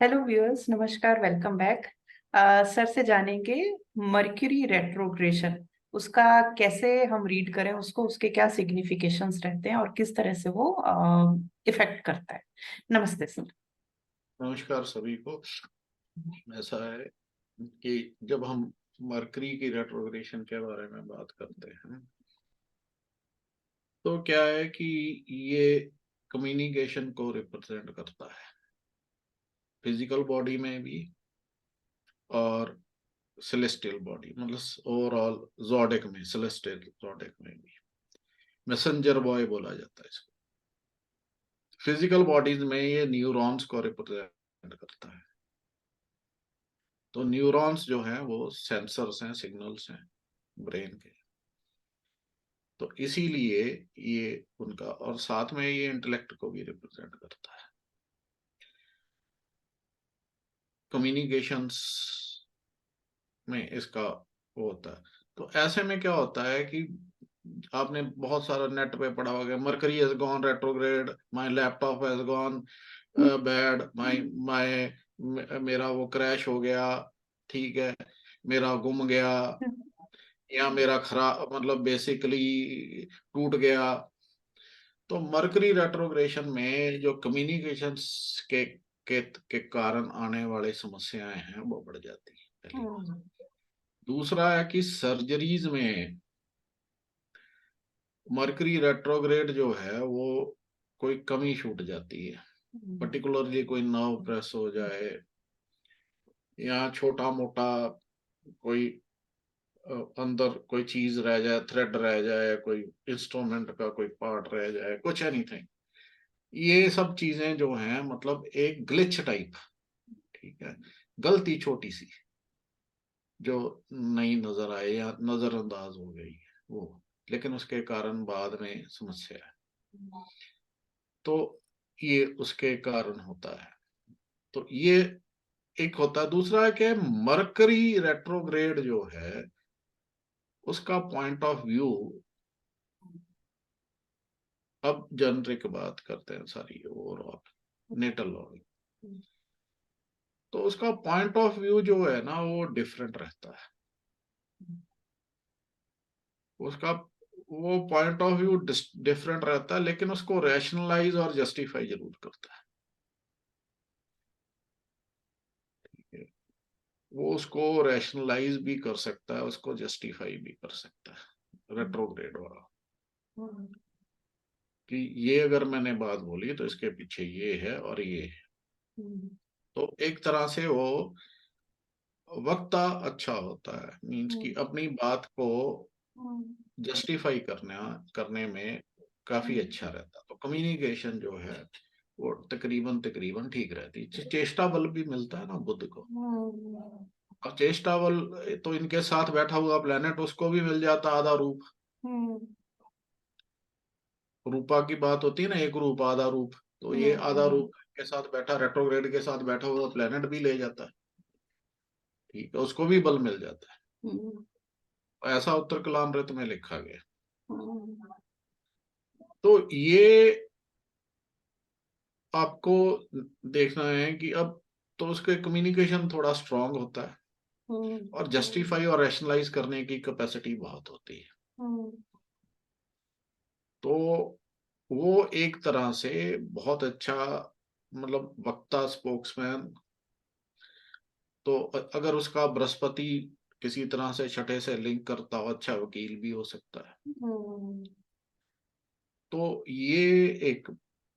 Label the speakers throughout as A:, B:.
A: Hello viewers, नमस्कार, welcome back. Sir से जानेंगे मर्क्यूरी रेट्रोग्रेशन, उसका कैसे हम रीड करें उसको, उसके क्या सिग्निफिकेशंस रहते हैं और किस तरह से वो इफेक्ट करता है। नमस्ते सर।
B: नमस्कार सभी को। ऐसा है कि जब हम मरकरी की रेट्रोग्रेशन के बारे में बात करते हैं तो क्या है कि ये कम्युनिकेशन को रिप्रेजेंट करता है, फिजिकल बॉडी में भी और सेलेस्टियल बॉडी, मतलब ओवरऑल जोडिक में, सेलेस्टियल जोडिक में भी मैसेंजर बॉय बोला जाता है इसको। फिजिकल बॉडीज में ये न्यूरॉन्स को रिप्रेजेंट करता है। तो न्यूरॉन्स जो हैं वो सेंसर्स हैं, सिग्नल्स हैं ब्रेन के। तो इसीलिए ये उनका, और साथ में ये इंटेलेक्ट को भी रिप्रेजेंट करता है। कम्युनिकेशंस में इसका वो होता है। तो ऐसे में क्या होता है कि आपने बहुत सारा नेट पे पढ़ा होगा, mercury has gone retrograde, my laptop has gone bad, my my मेरा वो क्रैश हो गया, ठीक है, मेरा गुम गया, या मेरा खराब, मतलब बेसिकली टूट गया। तो मरकरी रेट्रोग्रेशन में जो कम्युनिकेशन के कारण आने वाली समस्याएं हैं वो बढ़ जाती है, पहली बात। दूसरा है कि सर्जरीज में मरकरी रेट्रोग्रेड जो है वो कोई कमी छूट जाती है, पर्टिकुलरली कोई नर्व प्रेस हो जाए या छोटा मोटा कोई अंदर कोई चीज रह जाए, थ्रेड रह जाए, कोई इंस्ट्रूमेंट का कोई पार्ट रह जाए, कुछ एनीथिंग, ये सब चीजें जो हैं मतलब एक ग्लिच टाइप, ठीक है, गलती छोटी सी जो नहीं नजर आए या नजरअंदाज हो गई वो, लेकिन उसके कारण बाद में समस्या है, तो ये उसके कारण होता है। तो ये एक होता है। दूसरा है कि मरकरी रेट्रोग्रेड जो है उसका पॉइंट ऑफ व्यू, अब जनरिक बात करते हैं सारी ओवरऑल नेटल लॉ, तो उसका पॉइंट ऑफ व्यू जो है ना वो डिफरेंट रहता है। उसका वो पॉइंट ऑफ व्यू डिफरेंट रहता है, लेकिन उसको रैशनलाइज और जस्टिफाई जरूर करता है। वो उसको रैशनलाइज भी कर सकता है, उसको जस्टिफाई भी कर सकता है रेट्रोग्रेड वाला, कि ये अगर मैंने बात बोली तो इसके पीछे ये है और ये है। तो एक तरह से वो वक्ता अच्छा होता है, मीन्स कि अपनी बात को जस्टिफाई करने में काफी अच्छा रहता है। तो कम्युनिकेशन जो है वो तकरीबन तकरीबन ठीक रहती है। चेष्टा बल भी मिलता है ना बुद्ध को। अब चेष्टा बल तो इनके साथ बैठा हुआ प्लेनेट, उसको भी मिल जाता आधा रूप। रूपा की बात होती है ना, एक रूप आधा रूप, तो ये आधा रूप के साथ बैठा, रेट्रोग्रेड के साथ बैठा हुआ प्लेनेट भी ले जाता है, ठीक है, उसको भी बल मिल जाता है। ऐसा उत्तर कलामृत में लिखा गया। तो ये आपको देखना है कि अब तो उसके कम्युनिकेशन थोड़ा स्ट्रांग होता है और जस्टिफाई और रैशनलाइज करने की कैपेसिटी बहुत होती है। तो वो एक तरह से बहुत अच्छा, मतलब वक्ता, स्पोक्समैन। तो अगर उसका बृहस्पति किसी तरह से छठे से लिंक करता हो, अच्छा वकील भी हो सकता है। तो ये एक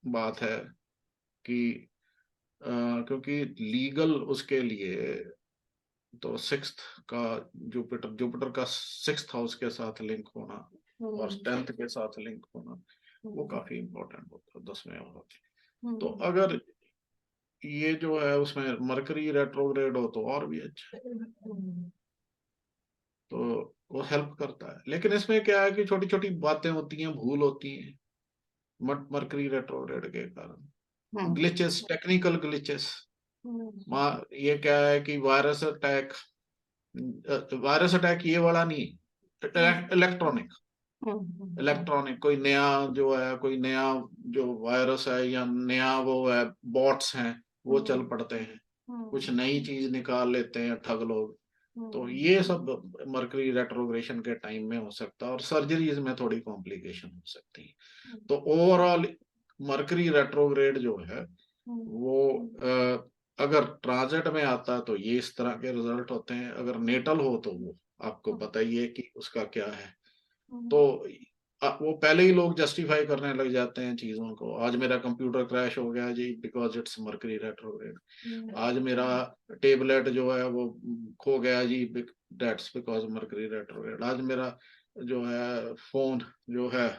B: बात है कि क्योंकि लीगल उसके लिए तो सिक्स्थ का, जुपिटर जुपिटर का सिक्स्थ हाउस के साथ लिंक होना और टेंथ के साथ लिंक होना वो काफी इंपॉर्टेंट होता है 10वें हाउस। तो अगर ये जो है उसमें मरकरी रेट्रोग्रेड हो तो और भी अच्छा, तो वो हेल्प करता है। लेकिन इसमें क्या है कि छोटी छोटी बातें होती हैं, भूल होती हैं मरकरी रेट्रोग्रेड के कारण, ग्लिचेस, टेक्निकल ग्लिचेस। ये क्या है कि वायरस अटैक ये वाला नहीं, इलेक्ट्रॉनिक, कोई नया जो है, कोई नया जो वायरस है या नया वो है, बॉट्स हैं वो चल पड़ते हैं, कुछ नई चीज निकाल लेते हैं ठग लोग। तो ये सब मरकरी रेट्रोग्रेशन के टाइम में हो सकता है, और सर्जरीज में थोड़ी कॉम्प्लिकेशन हो सकती है। तो ओवरऑल मरकरी रेट्रोग्रेड जो है वो अगर ट्रांजिट में आता है तो ये इस तरह के रिजल्ट होते हैं, अगर नेटल हो तो वो आपको पता ही है कि उसका क्या है। तो वो पहले ही लोग जस्टिफाई करने लग जाते हैं चीजों को, आज मेरा कंप्यूटर क्रैश हो गया जी बिकॉज इट्स मरकरी रेट्रोग्रेड, आज मेरा टेबलेट जो है वो खो गया जी दैट्स बिकॉज मरकरी रेट्रोग्रेड, आज मेरा जो है फोन जो है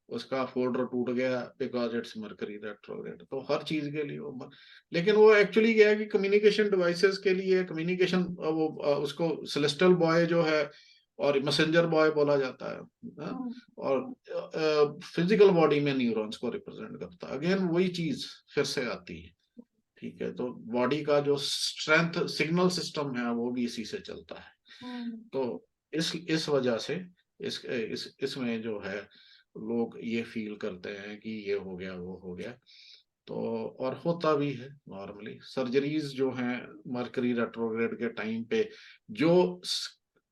B: उसका फोल्डर टूट गया बिकॉज इट्स मरकरी रेट्रोग्रेड। तो हर चीज के लिए लेकिन वो एक्चुअली क्या है कि कम्युनिकेशन डिवाइसेस के लिए कम्युनिकेशन वो उसको सेलेस्टियल बॉय जो है और मैसेंजर बॉय बोला जाता है ना? और फिजिकल बॉडी में न्यूरॉन्स को रिप्रेजेंट करता है, अगेन वही चीज फिर से आती है। ठीक है, तो बॉडी का जो स्ट्रेंथ सिग्नल सिस्टम है वो भी इसी से चलता है। तो इस वजह से इसमें जो है लोग ये फील करते हैं कि ये हो गया वो हो गया। तो और होता भी है नॉर्मली सर्जरीज जो हैं मरकरी रेट्रोग्रेड के टाइम पे, जो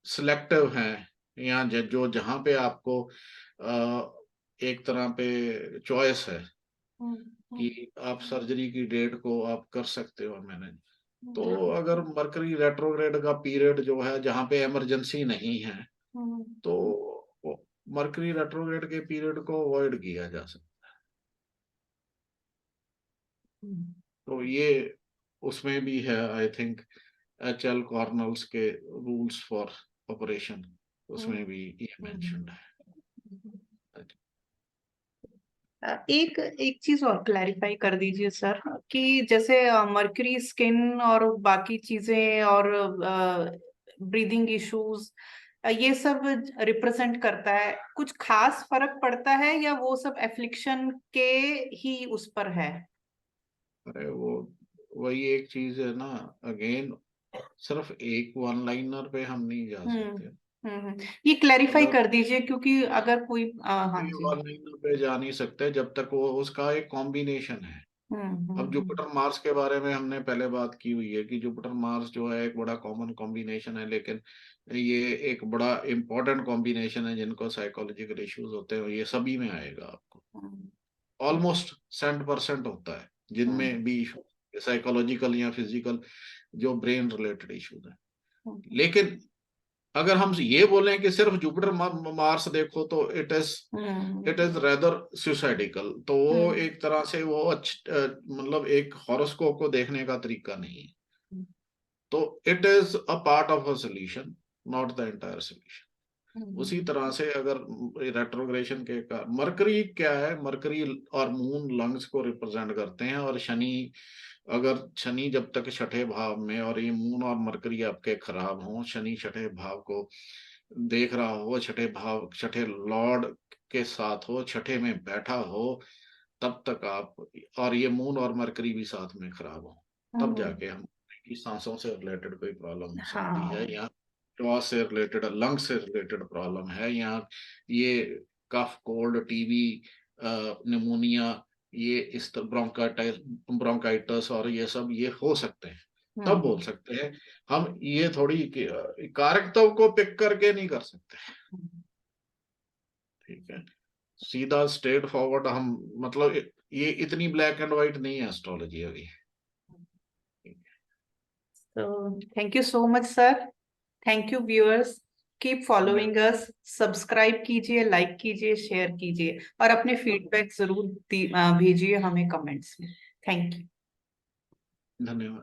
B: सिलेक्टिव हैं या जो जहां पे आपको एक तरह पे चॉइस है कि आप सर्जरी की डेट को आप कर सकते हो मैनेज। तो अगर मरकरी रेट्रोग्रेड का पीरियड जो है जहाँ पे इमरजेंसी नहीं है तो मरकरी रेट्रोग्रेड के पीरियड को अवॉइड किया जा सकता है। तो ये उसमें भी है आई थिंक HL कॉर्नल्स के रूल्स फॉर ऑपरेशन, उसमें भी ये मेंशन्ड है।
A: एक एक चीज और क्लैरिफाई कर दीजिए सर कि जैसे मर्क्यूरी स्किन और बाकी चीजें और ब्रीदिंग इश्यूज ये सब रिप्रेजेंट करता है, कुछ खास फर्क पड़ता है या वो सब एफ्लिक्शन के ही उस पर है?
B: अरे वो वही एक चीज है ना, अगेन सिर्फ एक वन लाइनर पे हम नहीं जा सकते।
A: ये क्लैरिफाई
B: अगर
A: कर दीजिए क्योंकि अगर कोई हाँ जी।
B: वन लाइनर पे जा नहीं सकते जब तक वो उसका एक कॉम्बिनेशन है। अब जुपिटर मार्स के बारे में हमने पहले बात की हुई है कि जुपिटर मार्स जो है एक बड़ा कॉमन कॉम्बिनेशन है, लेकिन ये एक बड़ा इंपॉर्टेंट कॉम्बिनेशन है जिनको साइकोलॉजिकल इश्यूज होते हैं, ये सभी में आएगा आपको। ऑलमोस्ट 70% होता है जिनमें भी इशू साइकोलॉजिकल या फिजिकल जो ब्रेन रिलेटेड इश्यूज है। लेकिन अगर हम ये बोलें कि सिर्फ जुपिटर मार्स देखो तो इट इज रेदर सुसाइडिकल, तो वो एक तरह से वो मतलब एक हॉरोस्कोप को देखने का तरीका नहीं है। तो it is a part of a solution, not the entire solution. उसी तरह से अगर रेट्रोग्रेशन के का मरकरी क्या है, मरकरी और मून लंग्स को रिप्रेजेंट करते हैं, और शनि अगर शनि जब तक छठे भाव में और ये मून और मरकरी आपके खराब हो, शनि छठे भाव को देख रहा हो, छठे भाव छठे लॉर्ड के साथ हो, छठे में बैठा हो, तब तक आप, और ये मून और मरकरी भी साथ में खराब हो, तब जाके हम की सांसों से रिलेटेड कोई प्रॉब्लम हो सकती है, या श्वास से रिलेटेड लंग से रिलेटेड प्रॉब्लम है, या ये कफ कोल्ड टीबी निमोनिया ये इस ब्रोंकाइटिस और ये सब ये हो सकते हैं, तब बोल सकते हैं हम। ये थोड़ी कारकता को पिक करके नहीं कर सकते। ठीक है, सीधा स्ट्रेट फॉरवर्ड हम मतलब ये इतनी ब्लैक एंड व्हाइट नहीं है एस्ट्रोलॉजी अभी।
A: तो thank you so much sir, thank you viewers, keep following us, subscribe कीजिए, लाइक कीजिए, शेयर कीजिए और अपने फीडबैक जरूर भेजिए हमें कमेंट्स में। Thank you.
B: धन्यवाद।